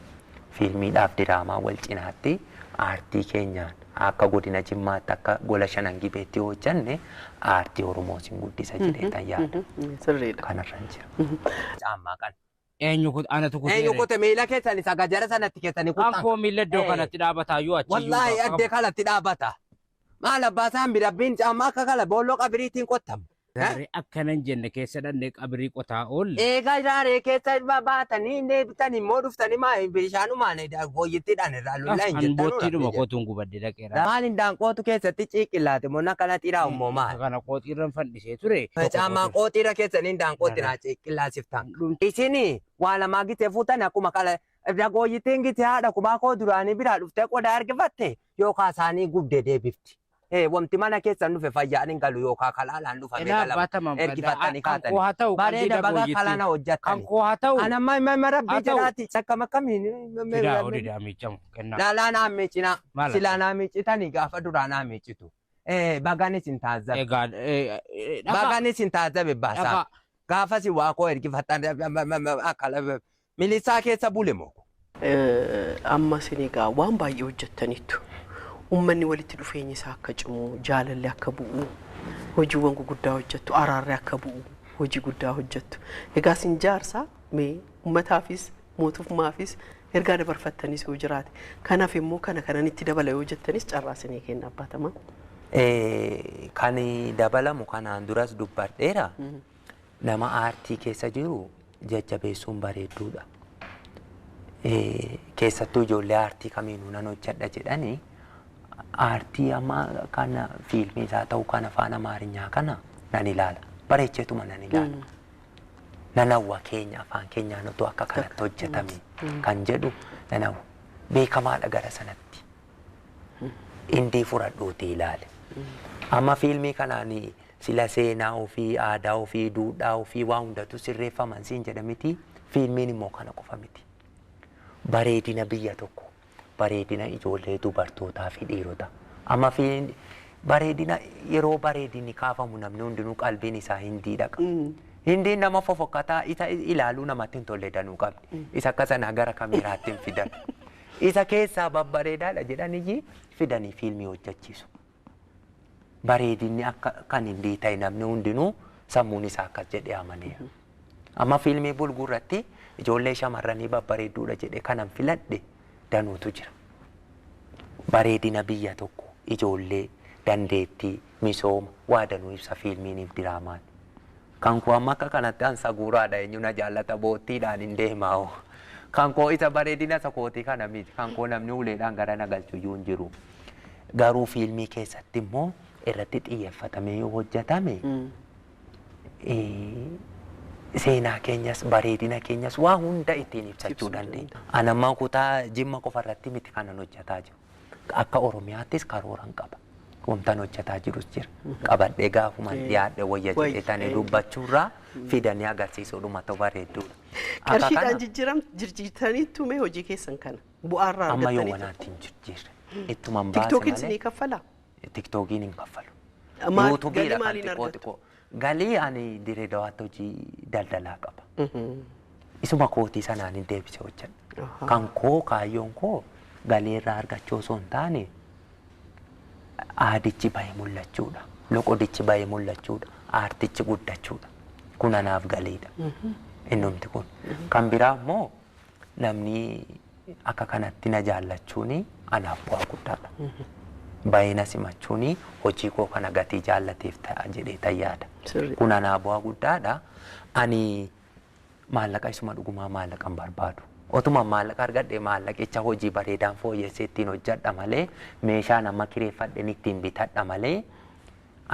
Fiilmiidhaaf diraamaa wal cinaatti aartii keenyaan akka godina Jimmaatti akka gola shanan gibeetti hojjanne aartii Oromoo sin guddisa jedheetan yaada. Sirriidha. Kanarra jira. Caammaa kan. Eenyu kut anatu kut. Eenyu kute miila keessan isa gajara sanatti keessanii kutan. Ankoo miila iddoo kanatti dhaabataa yoo achi. Wallaahi addee kanatti dhaabata. Maal abbaasaan birabbiin caammaa akka kala boolloo qabiriitiin qottamu. Gaarii akkanan jenne keessa dhannee qabrii qotaa oolle. Eegaa jaaree keessa baatanii deebitanii immoo dhuftanii bishaanumaan hooyyittiidhaan irraa lolaa hin jettan. Anboottiidhuma kootuun gubadde dhaqeera. Maaliin daanqootu keessatti ciiqillaate moo kana xiraa immoo maal? Kana qooxiirran fandhisee ture. Caammaan qooxiirra keessaniin daanqootiraa ciiqillaasiftan. Isin waa lamaa gitee fuutan akkuma kala dagooyyittiin gitee haadha kumaa koo duraanii biraa dhuftee qodaa argifatte yookaan isaanii gubdee deebifti. Wanti mana keessan dhufe fayyaan hin galu yookaan kalaalaan dhufame galama ergifatanii kaatanii. Bareeda baga kalana hojjettanii. Kan koo haa ta'u. Anamma rabbii jiraati akkam akkamiin. Fidaa horiidhaa miicamu kennaa. Laalaa naa miicina. Silaa naa miicitanii gaafa duraa naa miicitu. Bagaanis hin taazzabe. Bagaanis hin taazzabe baasaa. Gaafa si waa koo ergifatan akkala milisaa keessa bule moo. Amma sinigaa waan baay'ee hojjettaniitu. Uummanni walitti dhufeenyi isaa akka cimu, jaalalli akka bu'u, hojiiwwan gurguddaa hojjettu, araarri akka bu'u, hojii guddaa hojjettu. Egaa sin jaarsaa mee uummataafis mootummaafis ergaa dabarfattanis yoo jiraate. Kanaaf immoo kanan itti dabala yoo jettanis carraasinee kenna abbaatama. Kan dabalamu kanaan duras dubbadheera. Nama aartii keessa jiru jajjabeessuun bareedduudha. Keessattuu ijoollee aartii kamiinuu nan hojjedha jedhanii aartii amma kana fiilmii isaa ta'u kan afaan Amaarinyaa kana nan ilaala. Bareecheetuma nan ilaala. Nan hawwa keenya afaan keenyaan otoo akka kanatti hojjetame kan jedhu nan hawwa. Beekamaadha gara sanatti. Indii fudhadhuutii ilaale. Amma fiilmii kanaan sila seenaa ofii, aadaa ofii, duudhaa ofii waa hundatu sirreeffaman siin jedhamiti. Fiilmiin immoo kana qofa miti. Bareedina biyya tokko. Bareedina ijoollee dubartootaa fi dhiirota. Amma bareedina yeroo bareedinni kaafamu namni hundinuu qalbiin isaa hindii dhaqa. Hindiin nama fofokkataa isa ilaaluu namatti hin tolle danuu qabdi. Isa akka sanaa gara kameeraatti hin fidan. Isa keessaa babbareedaadha jedhanii fidanii fiilmii hojjechiisu. Bareedinni akka kan hindii ta'e namni hundinuu sammuun isaa akkas jedhee amaneera. Amma fiilmii bulguurratti ijoollee shamarranii babbareedduudha jedhee kanan filadhe danuutu jira. bareedina biyya tokko ijoollee dandeettii misooma waadanuu ibsa fiilmiin fi diraamaan. Kan koo amma akka kanatti ansa guuraadha eenyuna jaallata boottiidhaan hin deemaa. Kan koo isa bareedina isa kootii kana miti. Kan koo namni uleedhaan gara nagalchuyyuu hin jiru. Garuu fiilmii keessatti immoo irratti xiyyeeffatamee yoo hojjetame seenaa keenyas bareedina keenyas waa hunda ittiin ibsachuu dandeenya. Anammaa kutaa Jimma qofarratti miti kanan hojjetaa jiru. Akka Oromiyaattis karooran qaba. Wamtaan hojjetaa jirus jira. Qabadhee gaafuman dhiyaadhe wayya jedhetanii dubbachuurraa fidanii agarsiisuudhuma ta'u bareedduudha. Qarshiidhaan jijjiirtanii tumee hojii keessan kana bu'aarraa amma yoo argattanii. wanaatti hin jijjiirre. Ittuman baase TikTokiin sinii kaffalaa? TikTokiin hin kaffalu. Galii maaliin argattu? Galii ani diree dawaatti hojii daldalaa qaba. Isuma kootii sanaan hin deebise hojjedha. Kan koo kaayyoon koo galii irraa argachuu osoo hin taane aadichi bahee mul'achuudha. Loqodichi bahee mul'achuudha. Aartichi guddachuudha. Kun anaaf galiidha. Innumti kun. Kan biraa immoo namni akka kanatti na jaallachuuni anaaf bu'aa guddaadha. Bahee na simachuuni hojii koo kana gatii jaallateef ta'a jedhee tayyaadha. Kun anaaf bu'aa guddaadha. Ani maallaqa isuma dhugumaa maallaqa hin barbaadu. Otuma maallaqa argadhe maallaqicha hojii bareedaan fooyyessee ittiin hojjedha malee meeshaa nama kireeffadhen ittiin bitadha malee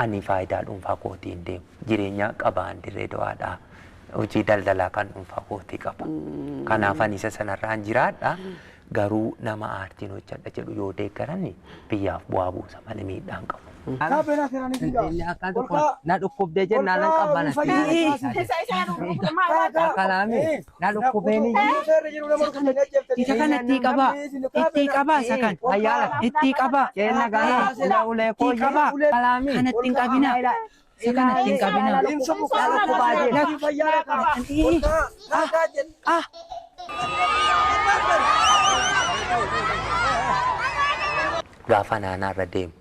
ani faayidaa dhuunfaa kootii hin deemu. Jireenya qabaan dirree dawaadhaa. Hojii daldalaa kan dhuunfaa kootii qaba. Kanaaf ani isa sanarraan jiraadha. Garuu nama aartiin hojjedha jedhu yoo deeggaran biyyaaf bu'aa buusa malee miidhaan qabu. Na dhukkubdee jennaan nan qabbana. Kalaame na dhukkubeeni. Isa kana itti qabaa. Itti qabaa isa kan. Itti qabaa. Kenna gahaa ulee koo qabaa. kalaame. Kana ittiin qabina. Isa kana ittiin qabina. Gaafa naanarra deemu.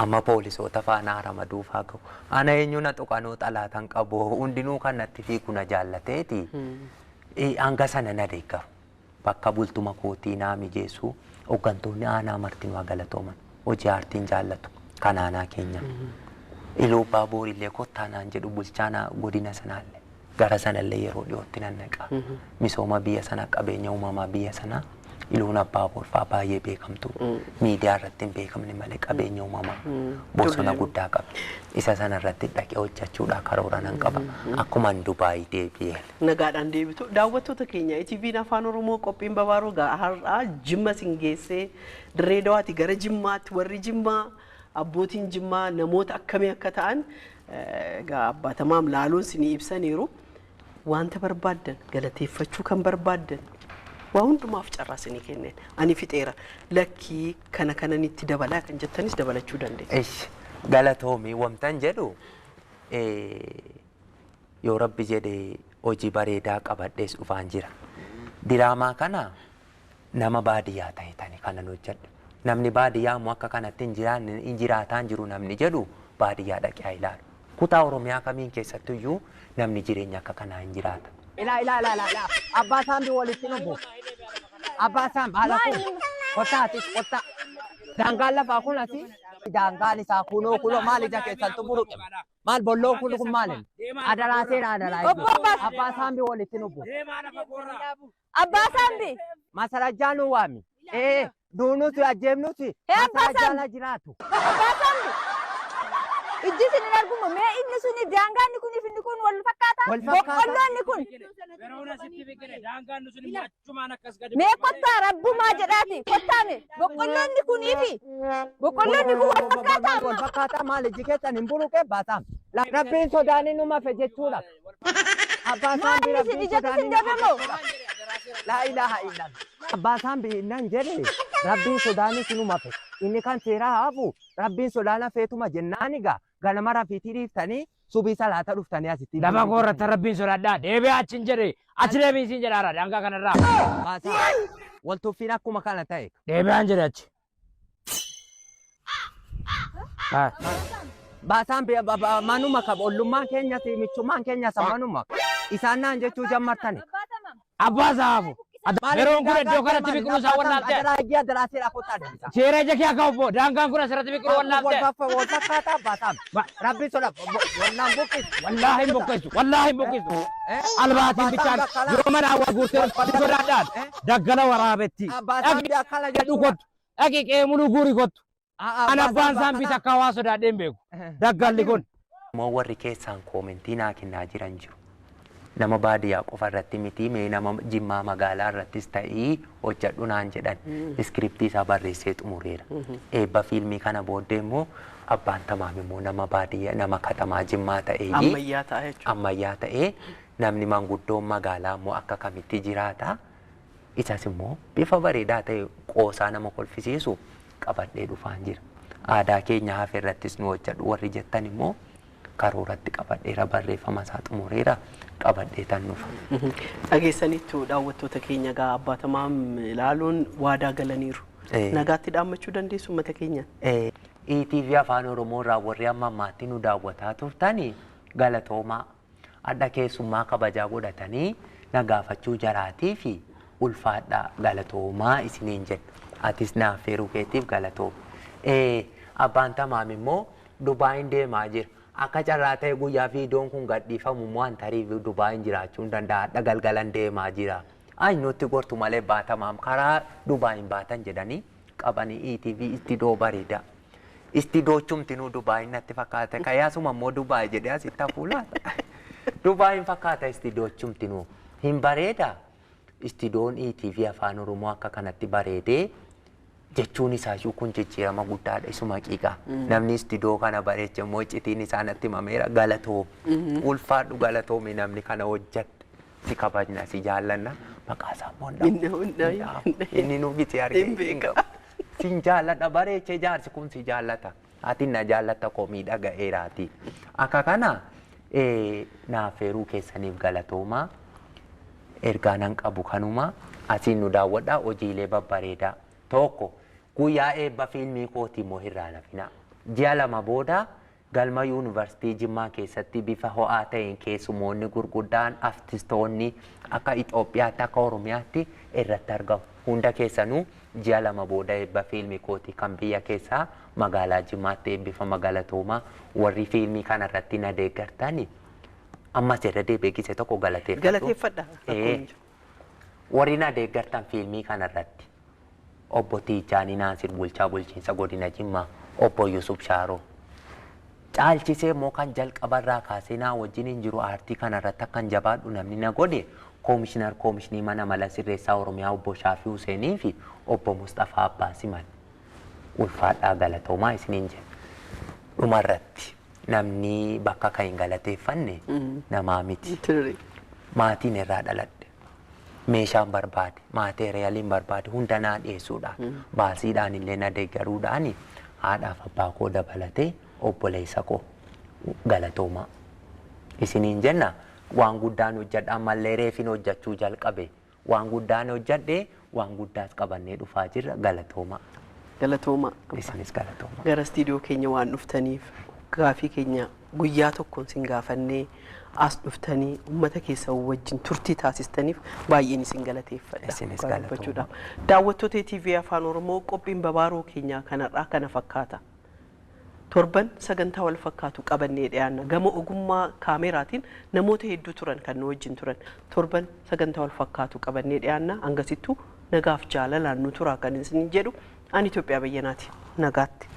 Amma poolisoota faana ramaduu faaga'u. Ana eenyuna tuqanoo xalaatan qabu hundinuu kanatti fiigu na jaallateeti. Hanga sana na deeggaru. Bakka bultuma kootii naa mijeessu hooggantoonni aanaa martinuu galatooman hojii aartiin jaallatu kan aanaa keenya. Iluu baaburillee kottaanaan jedhu bulchaana godina sanaallee gara sanallee yeroo dhiyootti nan naqa. Misooma biyya sana qabeenya uumamaa biyya sana iluun abbaa boorfaa baay'ee beekamtu. Miidiyaa irratti hin beekamne malee qabeenya uumamaa bosona guddaa qabdi. Isa sanarratti dhaqee hojjechuudha karoora nan qaba. Akkuma Dubaayii deebi'ee. Nagaadhaan deebitu daawwattoota keenya ETV Afaan Oromoo qophiin babaaroo har'aa Jimma sin geessee dirree dawaatti gara Jimmaatti warri Jimmaa abbootiin Jimmaa namoota akkamii akka ta'an abbaatamaam laaluun sinii ibsaniiru. Wanta barbaaddan galateeffachuu kan barbaaddan waa hundumaaf carraa sinii kenneen ani fixeera lakkii kana kananitti dabalaa kan jettanis dabalachuu dandeenya. Galatoomii wamtan jedhu yoo Rabbi jedhee hojii bareedaa qabadhees dhufaan jira. Diraamaa kana nama baadiyyaa ta'etani kanan hojjedha. Namni baadiyyaa immoo akka kanatti hin jiraataan jiru namni jedhu baadiyyaa dhaqee haa ilaalu. Kutaa Oromiyaa kamiin keessattuu iyyuu namni jireenya akka kanaa hin jiraata. Ilaa. Abbaa saambii walitti nubu. Abbaa saambii haala kun. Kottaatis kotta. Daangaan lafaa kun asi. Daangaan isaa kunoo maal ija keessattuu buruqe. Maal bolloon kun maali? Adalaa seera adalaa. Abbaa saambii walitti nubu. Abbaa saambii. Masarajjaa nu waami. Duunuti ajjeemnuti. Masarajjaa jiraatu. Abbaa saambii. Ijji sin arguma mee inni suni daangaan kun inni kun wal fakkaata. Boqqolloon kun. Mee kottaa rabbumaa jedhaati. Kottaame boqqolloon kun ifi. Boqqolloon kun wal fakkaata. Wal fakkaata maal ijji keessan hin buruqe baasaam. Rabbiin sodaanii numa fe jechuudha. Abbaa saambii rabbiin sodaanii. La ilaha illallah. Abbaa saambii nan jedhe rabbiin sodaanii sinuma fe. Inni kan seeraa hafu rabbiin sodaana feetuma jennaanigaa. Ganama rafiitii dhiiftanii subii salaata dhuftanii asitti. Lafa koorratti rabbiin sodaadhaa deebi'ee achiin jedhe achi deebiin jedhaara daangaa kanarraa. Baasaa waltuffiin akkuma kana ta'e. Deebi'aan jedhe achi. Baasaan manuma qaba ollummaan keenyas michummaan keenyas manuma isaan naan jechuu jammartani. Abbaa saafu. Yeroon kun iddoo kanatti biqiluu isaa wallaabte. Adaraagiyaa daraasee rakkootaa deemsa. Seera ija kee akka obbo daangaan kun asirratti biqiluu wallaabte. Wal fakkaataa baasaam. Rabbi sola wannaan buqqisu. Wallaahi hin buqqisu. Wallaahi hin buqqisu. Albaatiin bichaan yeroo mana hawaa guurtee sodaadhaan daggala waraabetti. Baasaambii akkana Dhaqi kottu. Dhaqi qeemuluu guuri kottu. Ana abbaan saambii takka waa sodaadheen beeku. Daggalli kun. Moo warri keessaan koomentii naa kennaa jiran jiru. Nama baadiyyaa qofa irratti miti mee nama Jimmaa magaalaa irrattis ta'ii hojjedhu naan jedhan iskiriptii isaa barreessee xumureera. Eebba fiilmii kana booddee immoo abbaan tamaam immoo nama baadiyyaa nama katamaa Jimmaa ta'ee ammayyaa ta'ee namni manguddoon magaalaa immoo akka kamitti jiraata. Isas immoo bifa bareedaa ta'e qoosaa nama kolfisiisu qabadhee dhufaan jira. Aadaa keenya hafe irrattis nu hojjedhu warri jettan immoo karooratti qabadheera barreeffama isaa xumureera qabadhee tan nufa. Dhageessaniittu daawwattoota keenya gaa abbaa tamaam ilaaluun waadaa galaniiru. Nagaatti dhaammachuu dandeessu uummata keenya. ETV Afaan Oromoo irraa warri amma ammaatti nu daawwataa turtanii galatoomaa adda keessummaa kabajaa godhatanii nagaafachuu jaraatii fi ulfaadhaa galatoomaa isiniin jedhu. Atis naaf feeruu keetiif galatooma. Abbaan tamaam immoo Dubaayin deemaa jira. Akka carraa ta'e guyyaa fiidiyoon kun gadhiifamu waan tariif Dubaayin jiraachuu hin danda'a. Adda galgalan deemaa jira. Nutti gortu malee baatamaam karaa Dubaayin baatan jedhanii qabanii ETV istidoo bareeda. Istidoo chumtinuu Dubaayin natti fakkaata. Kayaasuma immoo Dubaayi jedhee asitti hafuulaata. Dubaayin fakkaata istidoo chumtinuu. Hin bareeda. Istidoon ETV Afaan Oromoo akka kanatti bareedee jechuun isaayyuu kun jijjiirama guddaadha isuma qiiqaa. Namni istidoo kana bareeche immoo citiin isaa natti himameera galatoo. Ulfaadhu galatoome namni kana hojjette si kabajna si jaallanna maqaa isaa immoo inni nu giti argee sin jaalladha bareeche jaarsi kun si jaallata. Ati na jaallatta koo miidhaga'eeraati. Akka kana naaf feeruu keessaniif galatoomaa. Ergaanan qabu kanuma asiin nu daawwadhaa hojiilee babbareedaa tokko guyyaa eebba fiilmii kootii moo hirraa lafina ji'a lama booda galma yuunivarsiitii Jimmaa keessatti bifa ho'aa ta'een keessumoonni gurguddaan artistoonni akka Itoophiyaatti akka Oromiyaatti irratti argamu hunda keessanuu ji'a lama booda eebba fiilmii kootii kan biyya keessaa magaalaa Jimmaatti eebbifama galatoomaa warri fiilmii kanarratti na deeggartani. Amma sirra deebi'ee gisee tokko galateeffadha. Warri na deeggartan fiilmii kanarratti obbo Tiijaanii Naasir bulchaa bulchiinsa godina Jimmaa obbo Yusuf Shaaroo caalchisee immoo kan jalqabarraa kaasee naa wajjin hin jiru aartii kanarratti akkan jabaadhu namni na godhe koomishinii mana mala sirreessaa Oromiyaa obbo Shaafii Huseenii fi obbo Mustafaa Abbaa Siman ulfaadhaa galatoomaa isiniin jedha dhumarratti. Namni bakka kan hin galateeffanne namaa miti. Maatiin irraa dhaladhe. Meeshaan barbaade, maateeriyaaliin barbaade hunda naa dhiyeessuudhaan baasiidhaan illee na deeggaruudhaan haadhaaf abbaa koo dabalatee obboleessa koo galatoomaa. Isiniin jenna waan guddaan hojjedha ammallee reefin hojjechuu jalqabe waan guddaan hojjedhee waan guddaas qabannee dhufaa jirra galatoomaa. Galatoomaa. Isinis galatoomaa. Gara istiidiyoo keenya waan dhuftaniif gaaffii keenya guyyaa tokkoon sin gaafannee as dhuftanii uummata keessa wajjin turtii taasistaniif baay'een isin galateeffadha. Isinis galatoomaa. Daawwattoota ETV Afaan Oromoo qophiin babaaroo keenyaa kanarraa kana fakkaata. Torban sagantaa wal fakkaatu qabannee dhiyaanna. Gama ogummaa kaameraatiin namoota hedduu turan kan nu wajjin turan. Torban sagantaa wal fakkaatu qabannee dhiyaanna. Hangasittuu nagaaf jaalalaan nu turaa kan isin jedhu ani Itoophiyaa bayyanaati. Nagaatti.